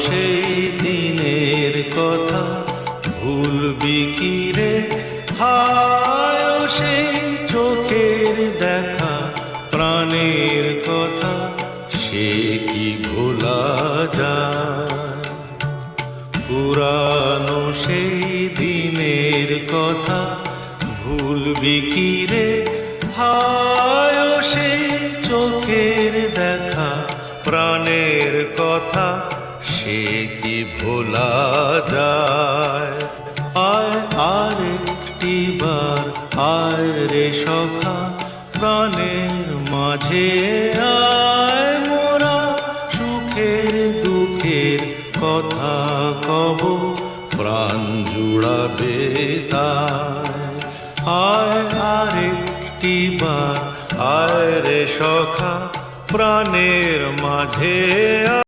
সেই দিনের কথা ভুলবি কি রে? হায় সেই চোখের দেখা প্রাণের কথা সে কি ভোলা যায়? পুরানো সেই দিনের কথা ভুলবি কি রে? হায় সেই চোখের দেখা প্রাণের কথা সে কি ভোলা যায়? আয় আরেকটি বার আয় রে সখা প্রাণের মাঝে আয়, মোরা সুখের দুঃখের কথা কব প্রাণ জুড়াবে তাই। আয় আরেকটি বার আয় রে সখা প্রাণের মাঝে